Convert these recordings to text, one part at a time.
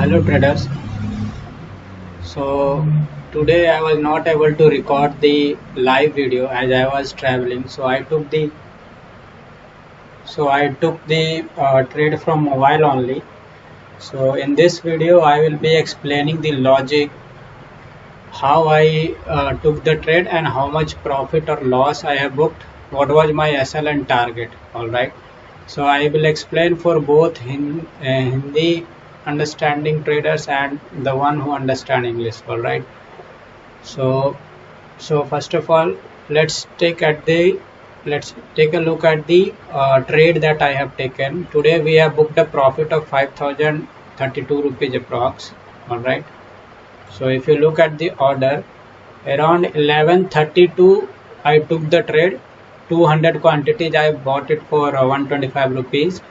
Hello traders. So today I was not able to record the live video as I was traveling. So I took the trade from mobile only. So in this video I will be explaining the logic, how I took the trade and how much profit or loss I have booked, what was my SL and target. All right. So I will explain for both Hindi understanding traders and the one who understand English. All right. So so first of all, let's take at the let's take a look at the trade that I have taken. Today we have booked a profit of 5032 rupees approx. All right. So if you look at the order, around 11:32 I took the trade. 200 quantities I bought it for 125 rupees,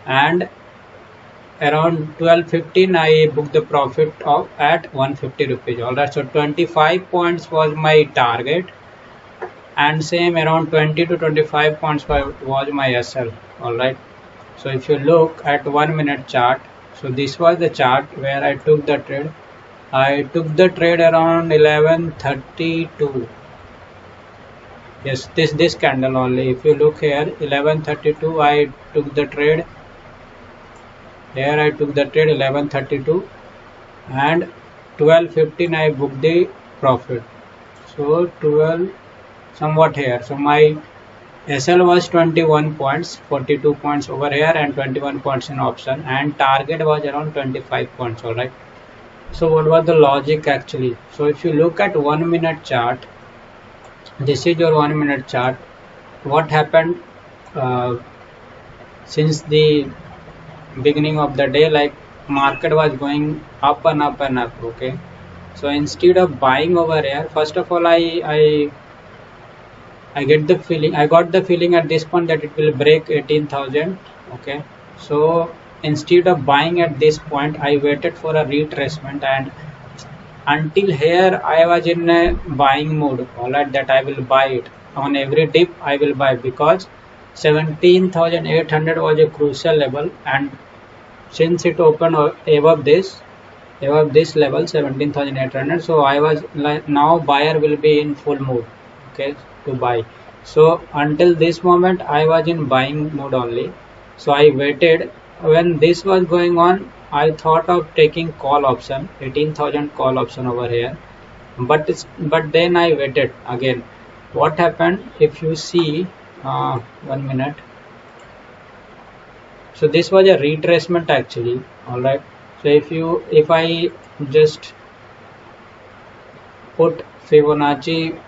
and around 12:15 I booked the profit of at 150 rupees. Alright, so 25 points was my target, and same around 20 to 25 points was my SL. Alright, so if you look at 1 minute chart, so this was the chart where I took the trade. I took the trade around 11:32. Yes, this candle only. If you look here, 11:32 I took the trade. Here I took the trade 11:32, and 12:15 I booked the profit. So 12 somewhat here. So my SL was 21 points, 42 points over here, and 21 points in option, and target was around 25 points. All right. So what was the logic actually? So if you look at 1 minute chart, this is your 1 minute chart. What happened uh, since the beginning of the day? Like, market was going up and up and up. Okay, so instead of buying over here, first of all I got the feeling at this point that it will break 18,000. Okay, so instead of buying at this point, I waited for a retracement, and until here I was in a buying mode. Alright, that I will buy it on every dip. I will buy, because 17,800 was a crucial level, and since it opened above this level 17,800, so I was like, now buyer will be in full mode, okay, to buy. So until this moment I was in buying mode only. So I waited. When this was going on, I thought of taking call option, 18,000 call option over here, but then I waited again. What happened? If you see, 1 minute. So this was a retracement actually. All right, so if I just put Fibonacci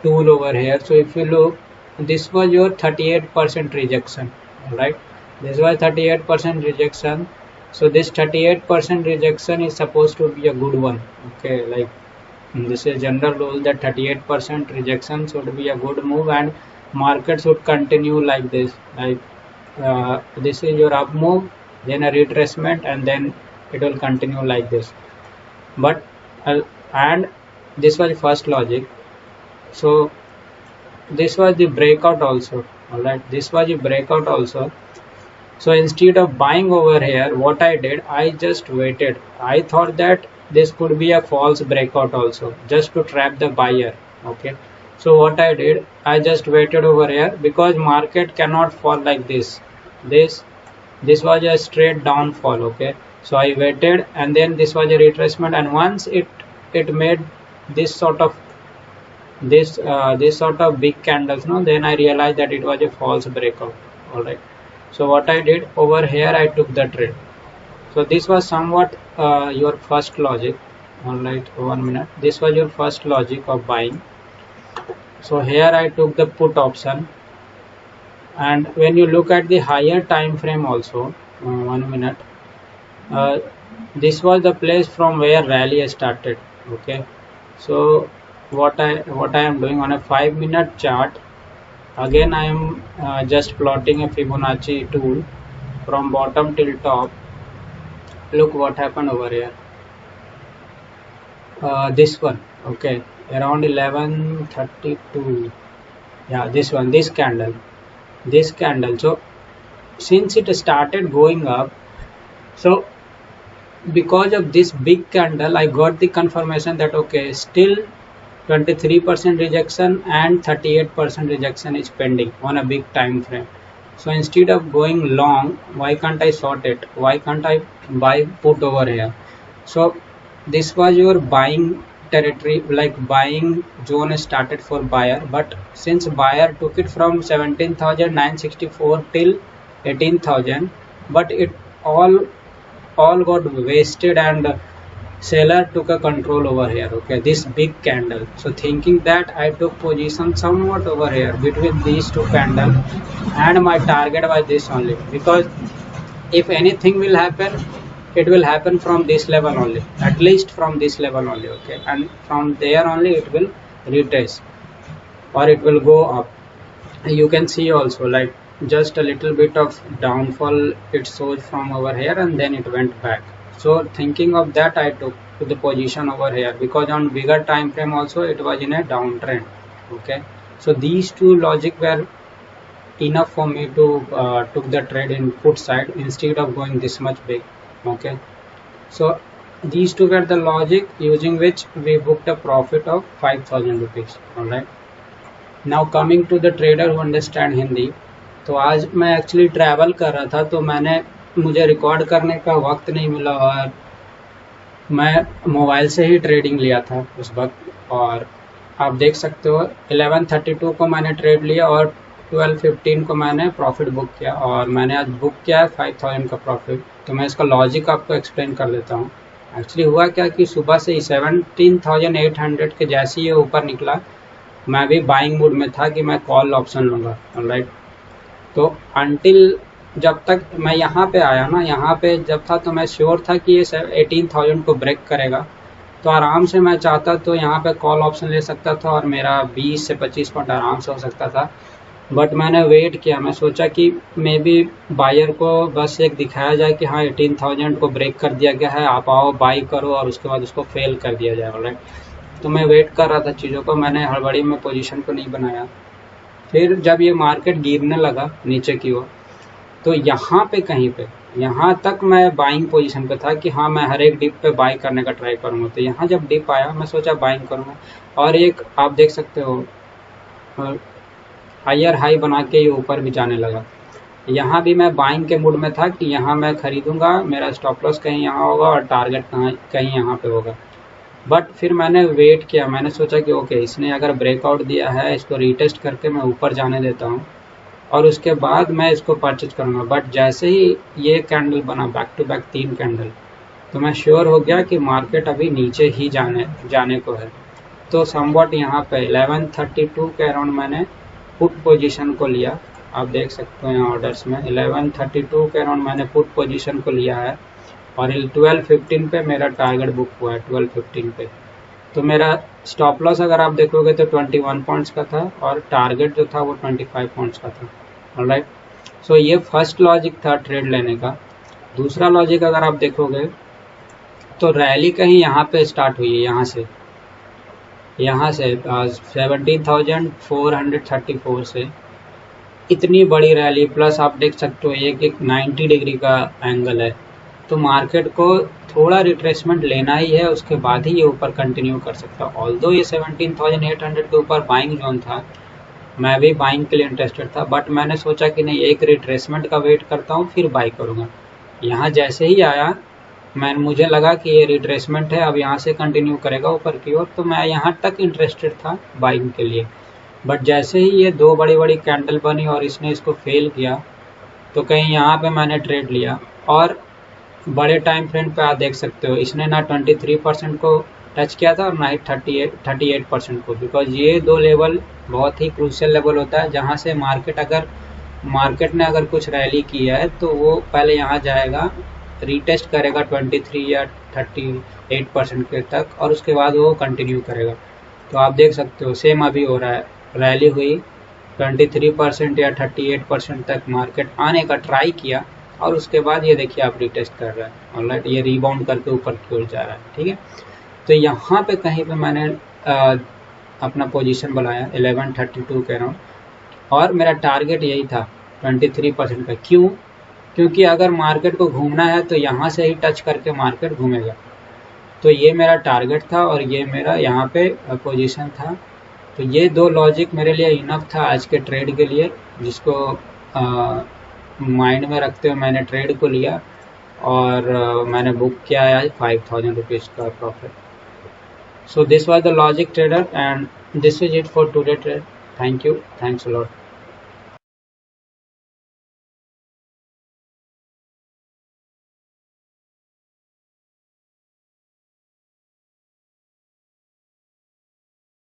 tool over here, so if you look, this was your 38% rejection. All right, this was 38% rejection. So this 38% rejection is supposed to be a good one. Okay, like, this is general rule that 38% rejection should be a good move, and market should continue like this. Like, this is your up move, then a retracement, and then it will continue like this. But and this was first logic. So this was the breakout also. All right, this was the breakout also. So instead of buying over here, what I did, I just waited. I thought that this could be a false breakout also, just to trap the buyer. Okay, so what I did, I just waited over here, because market cannot fall like this. This was a straight downfall. Okay, so I waited, and then this was a retracement, and once it made this sort of this sort of big candles, no, then I realized that it was a false breakout. All right, so what I did over here, I took the trade. So this was somewhat your first logic. All right, 1 minute, this was your first logic of buying. So here I took the put option, and when you look at the higher time frame also, 1 minute, uh, this was the place from where rally started. Okay, so what I am doing on a 5 minute chart, again I am just plotting a Fibonacci tool from bottom till top. Look what happened over here. This one, okay, around 11:32. Yeah, this one, this candle. So since it started going up, so because of this big candle I got the confirmation that okay, still 23% rejection and 38% rejection is pending on a big time frame. So instead of going long, why can't I short it? Why can't I buy put over here? So this was your buying territory, like buying zone started for buyer, but since buyer took it from 17,964 till 18,000, but it all got wasted and seller took a control over here. Okay, this big candle, so thinking that I took position somewhat over here between these two candles, and my target was this only, because if anything will happen, it will happen from this level only, at least from this level only. Okay, and from there only it will retrace or it will go up. You can see also like just a little bit of downfall it shows from over here, and then it went back. So thinking of that, I took the position over here, because on bigger time frame also it was in a downtrend. Okay, so these two logic were enough for me to took the trade in put side instead of going this much big. Okay, so these two were the logic using which we booked a profit of 5,000 rupees. all right, now coming to the trader who understand Hindi. तो आज मैं actually travel कर रहा था, तो मुझे record करने का वक्त नहीं मिला, और मैं मोबाइल से ही ट्रेडिंग लिया था उस वक्त। और आप देख सकते हो 11:32 को मैंने ट्रेड लिया और 12:15 को मैंने प्रॉफिट बुक किया, और मैंने आज बुक किया है 5,000 का प्रॉफिट। तो मैं इसका लॉजिक आपको एक्सप्लेन कर देता हूँ। एक्चुअली हुआ क्या कि सुबह से ही 17,800 के जैसे ही ऊपर निकला, मैं भी बाइंग मूड में था कि मैं कॉल ऑप्शन लूँगा। ऑलराइट, तो अनटिल जब तक मैं यहाँ पे आया ना, यहाँ पे जब था तो मैं श्योर था कि ये 18,000 को ब्रेक करेगा, तो आराम से मैं चाहता तो यहाँ पे कॉल ऑप्शन ले सकता था और मेरा 20 से 25 पॉइंट आराम से हो सकता था। बट मैंने वेट किया, मैं सोचा कि मे बी बायर को बस एक दिखाया जाए कि हाँ 18,000 को ब्रेक कर दिया गया है, आप आओ बाई करो, और उसके बाद उसको फेल कर दिया जाए। ऑलराइट, तो मैं वेट कर रहा था चीज़ों को, मैंने हड़बड़ी में पोजीशन को नहीं बनाया। फिर जब ये मार्केट गिरने लगा नीचे की ओर, तो यहाँ पे कहीं पे यहाँ तक मैं बाइंग पोजीशन पे था कि हाँ मैं हर एक डिप पे बाई करने का ट्राई करूँगा। तो यहाँ जब डिप आया मैं सोचा बाइंग करूँगा, और एक आप देख सकते हो हायर हाई बना के ये ऊपर भी जाने लगा। यहाँ भी मैं बाइंग के मूड में था कि यहाँ मैं खरीदूंगा, मेरा स्टॉप लॉस कहीं यहाँ होगा और टारगेट कहीं यहाँ पे होगा। बट फिर मैंने वेट किया, मैंने सोचा कि ओके इसने अगर ब्रेकआउट दिया है, इसको रीटेस्ट करके मैं ऊपर जाने देता हूँ और उसके बाद मैं इसको परचेज करूँगा। बट जैसे ही ये कैंडल बना बैक टू बैक 3 कैंडल, तो मैं श्योर हो गया कि मार्केट अभी नीचे ही जाने को है। तो समवॉट यहाँ पे 11:32 के अराउंड मैंने पुट पोजीशन को लिया। आप देख सकते हो यहाँ ऑर्डर्स में 11:32 के अराउंड मैंने पुट पोजीशन को लिया है, और 12:15 पे मेरा टारगेट बुक हुआ है 12:15 पे। तो मेरा स्टॉप लॉस अगर आप देखोगे तो 21 पॉइंट्स का था, और टारगेट जो था वो 25 पॉइंट्स का था। ऑलराइट, सो ये फर्स्ट लॉजिक था ट्रेड लेने का। दूसरा लॉजिक अगर आप देखोगे तो रैली कहीं यहाँ पे स्टार्ट हुई है, यहाँ से 17,434 से इतनी बड़ी रैली, प्लस आप देख सकते हो एक 90 डिग्री का एंगल है। तो मार्केट को थोड़ा रिट्रेसमेंट लेना ही है, उसके बाद ही ये ऊपर कंटिन्यू कर सकता है। ऑल्दो ये 17,800 के ऊपर बाइंग जोन था, मैं भी बाइंग के लिए इंटरेस्टेड था, बट मैंने सोचा कि नहीं एक रिट्रेसमेंट का वेट करता हूँ फिर बाई करूँगा। यहाँ जैसे ही आया मुझे लगा कि ये रिट्रेसमेंट है, अब यहाँ से कंटिन्यू करेगा ऊपर की ओर, तो मैं यहाँ तक इंटरेस्टेड था बाइंग के लिए। बट जैसे ही ये 2 बड़ी कैंडल बनी और इसने इसको फेल किया, तो कहीं यहाँ पे मैंने ट्रेड लिया, और बड़े टाइम फ्रेम पे आप देख सकते हो इसने ना 23% को टच किया था और ना ही 38% को, बिकॉज ये 2 लेवल बहुत ही क्रूशियल लेवल होता है, जहाँ से मार्केट ने अगर कुछ रैली किया है तो वो पहले यहाँ जाएगा, रीटेस्ट करेगा 23 या 38% के तक, और उसके बाद वो कंटिन्यू करेगा। तो आप देख सकते हो सेम अभी हो रहा है, रैली हुई 23% या 38% तक मार्केट आने का ट्राई किया, और उसके बाद ये देखिए आप रीटेस्ट कर रहा है। ऑलराइट, ये रीबाउंड करके ऊपर की ओर जा रहा है। ठीक है, तो यहाँ पे कहीं पे मैंने अपना पोजीशन बनाया 11:32 के अराउंड, और मेरा टारगेट यही था 23% का। क्यों? क्योंकि अगर मार्केट को घूमना है तो यहाँ से ही टच करके मार्केट घूमेगा। तो ये मेरा टारगेट था और ये मेरा यहाँ पे पोजीशन था। तो ये दो लॉजिक मेरे लिए इनफ था आज के ट्रेड के लिए, जिसको माइंड में रखते हुए मैंने ट्रेड को लिया और मैंने बुक किया है आज 5000 रुपीज़ का profit. So this was the logic trader and this is it for today trade. Thank you. Thanks a lot.